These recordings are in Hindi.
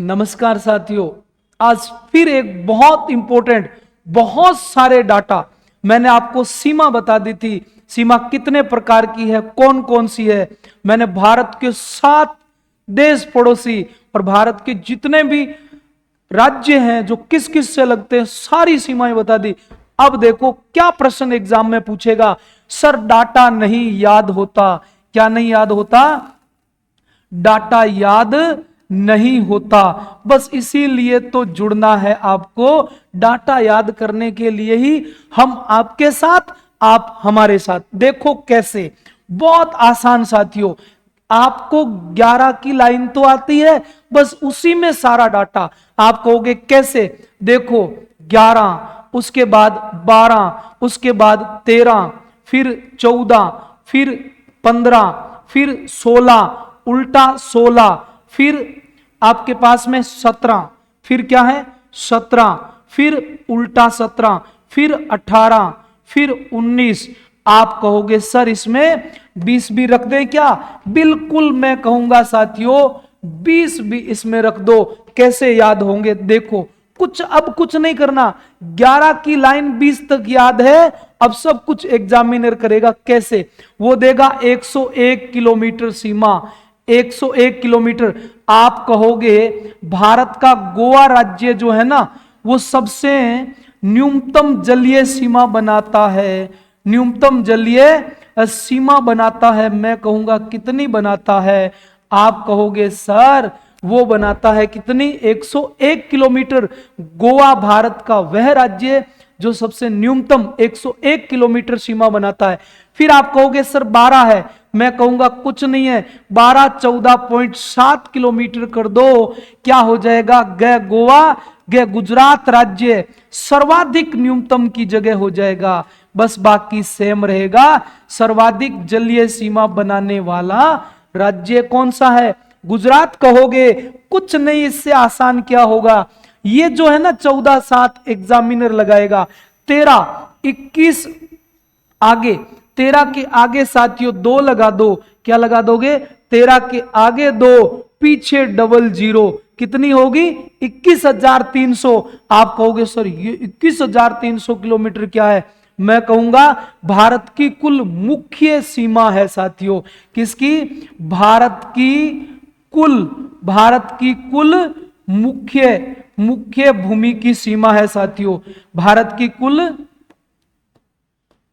नमस्कार साथियों, आज फिर एक बहुत इंपॉर्टेंट, बहुत सारे डाटा मैंने आपको सीमा बता दी थी। सीमा कितने प्रकार की है, कौन कौन सी है। मैंने भारत के 7 देश पड़ोसी और भारत के जितने भी राज्य हैं जो किस किस से लगते हैं, सारी सीमाएं बता दी। अब देखो क्या प्रश्न एग्जाम में पूछेगा। सर डाटा नहीं याद होता। क्या नहीं याद होता? डाटा याद नहीं होता। बस इसीलिए तो जुड़ना है आपको। डाटा याद करने के लिए ही हम आपके साथ, आप हमारे साथ। देखो कैसे, बहुत आसान साथियों। आपको 11 की लाइन तो आती है, बस उसी में सारा डाटा। आप कहोगे कैसे? देखो 11, उसके बाद 12, उसके बाद 13, फिर 14, फिर 15, फिर 16, उल्टा 16, फिर आपके पास में 17, फिर क्या है 17, फिर उल्टा 17, फिर 18, फिर 19। आप कहोगे सर इसमें 20 भी रख दें क्या? बिल्कुल मैं कहूंगा साथियों 20 भी इसमें रख दो। कैसे याद होंगे? देखो अब कुछ नहीं करना। 11 की लाइन 20 तक याद है, अब सब कुछ एग्जामिनर करेगा। कैसे? वो देगा 101 किलोमीटर सीमा, 101 किलोमीटर। आप कहोगे भारत का गोवा राज्य जो है ना, वो सबसे न्यूनतम जलीय सीमा बनाता है। न्यूनतम जलीय सीमा बनाता है। मैं कहूंगा कितनी बनाता है? आप कहोगे सर वो बनाता है कितनी? 101 किलोमीटर। गोवा भारत का वह राज्य जो सबसे न्यूनतम 101 किलोमीटर सीमा बनाता है। फिर आप कहोगे सर 12 है। मैं कहूंगा कुछ नहीं है, 12 14.7 किलोमीटर कर दो। क्या हो जाएगा? गए गोवा, गए गुजरात राज्य सर्वाधिक न्यूनतम की जगह हो जाएगा। बस बाकी सेम रहेगा। सर्वाधिक जलीय सीमा बनाने वाला राज्य कौन सा है? गुजरात। कहोगे कुछ नहीं, इससे आसान क्या होगा? ये जो है ना 14 7 एग्जामिनर लगाएगा। 13 21 आगे, 13 के आगे साथियों 2 लगा दो। क्या लगा दोगे? 13 के आगे 2, पीछे डबल जीरो। कितनी होगी? 21,300। आप कहोगे सर ये 21,300 किलोमीटर क्या है? मैं कहूंगा भारत की कुल मुख्य सीमा है साथियों। किसकी? भारत की कुल मुख्य भूमि की सीमा है साथियों। भारत की कुल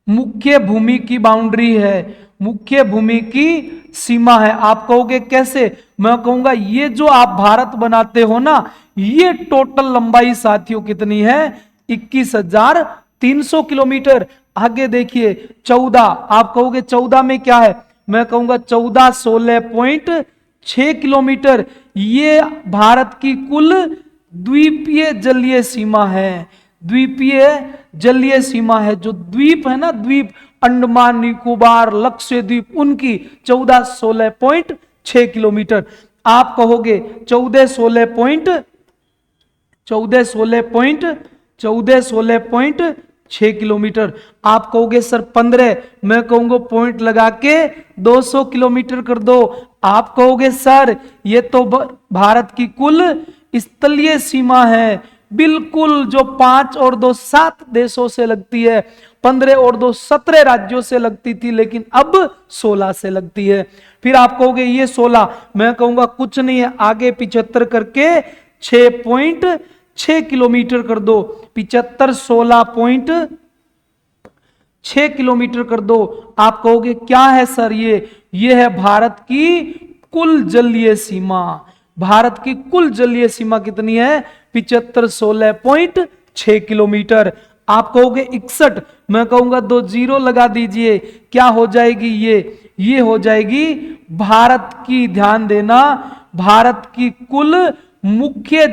मुख्य भूमि की बाउंड्री है, मुख्य भूमि की सीमा है। आप कहोगे कैसे? मैं कहूंगा ये जो आप भारत बनाते हो ना, ये टोटल लंबाई साथियों कितनी है? 21,300 किलोमीटर। आगे देखिए 14। आप कहोगे 14 में क्या है? मैं कहूंगा 14 16.6 किलोमीटर। ये भारत की कुल द्वीपीय जलीय सीमा है। द्वीपीय जलीय सीमा है। जो द्वीप है ना, द्वीप अंडमान निकोबार लक्षद्वीप, उनकी 14 16.6 किलोमीटर। आप कहोगे 14 16.6 किलोमीटर। आप कहोगे सर 15। मैं कहूंगा पॉइंट लगा के 200 किलोमीटर कर दो। आप कहोगे सर ये तो भारत की कुल स्थलीय सीमा है। बिल्कुल, जो 5 और 2 7 देशों से लगती है, 15 और 2 17 राज्यों से लगती थी, लेकिन अब 16 से लगती है। फिर आप कहोगे ये 16। मैं कहूंगा कुछ नहीं है, आगे 75 करके 6.6 किलोमीटर कर दो। 75 16.6 किलोमीटर कर दो। आप कहोगे क्या है सर ये है भारत की कुल जलीय सीमा। भारत की कुल जलीय सीमा कितनी है? 75 16.6 किलोमीटर। आप कहोगे 61। मैं कहूंगा 2 जीरो लगा दीजिए। क्या हो जाएगी ये हो जाएगी भारत की, ध्यान देना, भारत की कुल मुख्य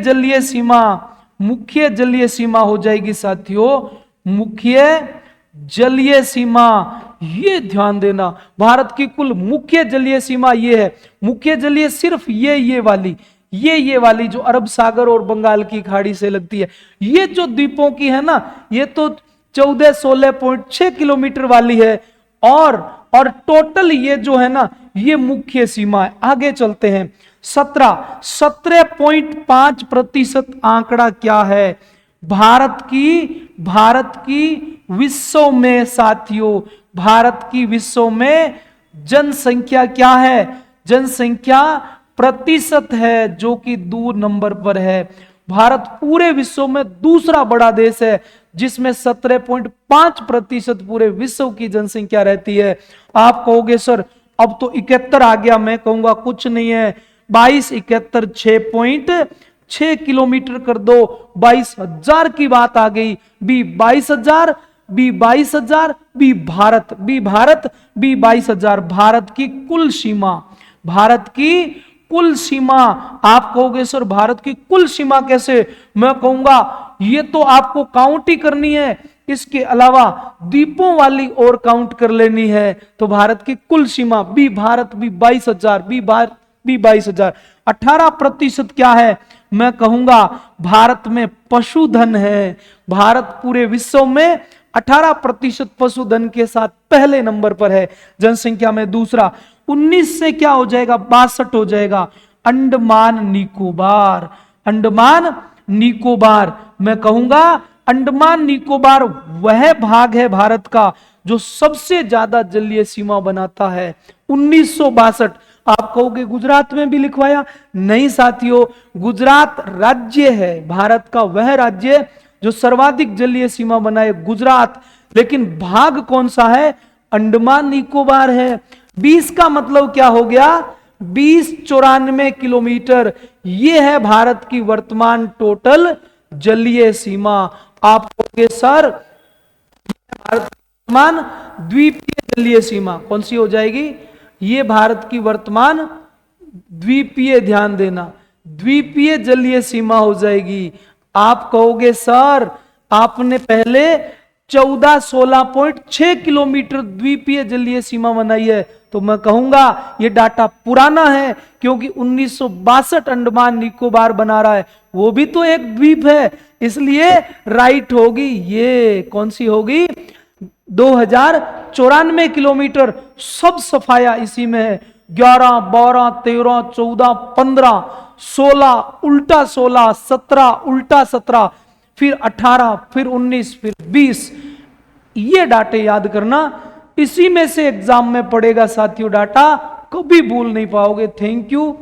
जलीय सीमा हो जाएगी साथियों। मुख्य जलीय सीमा, ये ध्यान देना, भारत की कुल मुख्य जलीय सीमा ये है। मुख्य जलीय सिर्फ ये वाली जो अरब सागर और बंगाल की खाड़ी से लगती है। ये जो द्वीपों की है ना, ये तो 14 16.6 किलोमीटर वाली है। और टोटल ये जो है ना, ये मुख्य सीमा है। आगे चलते हैं। 17.5% आंकड़ा क्या है? भारत की विश्व में साथियों, भारत की विश्व में जनसंख्या क्या है? जनसंख्या प्रतिशत है जो कि 2 नंबर पर है। भारत पूरे विश्व में दूसरा बड़ा देश है जिसमें 17.5% पूरे विश्व की जनसंख्या रहती है। आप कहोगे सर अब तो 71 आ गया, मैं कहूंगा कुछ नहीं है। 22, 71, 6.6 किलोमीटर कर दो, 22,000 की बात आ गई। बी 22,000, बी 22,000, बी भारत, बी भारत, बी 22,000। भारत की कुल सीमा, भारत की कुल सीमा। आप कहोगे सर भारत की कुल सीमा कैसे? मैं कहूंगा ये तो आपको काउंट ही करनी है, इसके अलावा द्वीपों वाली और काउंट कर लेनी है। तो भारत की कुल सीमा बी भारत, बी 22,000, बी 22,000। 18% क्या है? मैं कहूंगा भारत में पशुधन है। भारत पूरे विश्व में 18% पशुधन के साथ पहले नंबर पर है जनसंख्या में। दूसरा 19 से क्या हो जाएगा? 62 हो जाएगा। अंडमान निकोबार, अंडमान निकोबार, मैं कहूंगा अंडमान निकोबार वह भाग है भारत का जो सबसे ज्यादा जलीय सीमा बनाता है, 1962। आप कहोगे गुजरात में भी लिखवाया? नहीं साथियों, गुजरात राज्य है, भारत का वह राज्य जो सर्वाधिक जलीय सीमा बनाए, गुजरात। लेकिन भाग कौन सा है? अंडमान निकोबार है। 20 का मतलब क्या हो गया? 2094 किलोमीटर। यह है भारत की वर्तमान टोटल जलीय सीमा। आप कहोगे सर भारत की वर्तमान द्वीपीय जलीय सीमा कौन सी हो जाएगी? ये भारत की वर्तमान द्वीपीय, ध्यान देना, द्वीपीय जलीय सीमा हो जाएगी। आप कहोगे सर आपने पहले 14-16.6 किलोमीटर द्वीपीय जलीय सीमा बनाई है, तो मैं कहूंगा यह डाटा पुराना है क्योंकि 1962 अंडमान निकोबार बना रहा है, वो भी तो एक द्वीप है, इसलिए राइट होगी ये। कौन सी होगी? 2094 किलोमीटर। सब सफाया इसी में है। 11, 12, 13, 14, 15, 16, उल्टा 16, 17, उल्टा 17, फिर 18, फिर 19, फिर 20। ये डाटे याद करना, इसी में से एग्जाम में पड़ेगा साथियों डाटा, कभी भूल नहीं पाओगे। Thank you.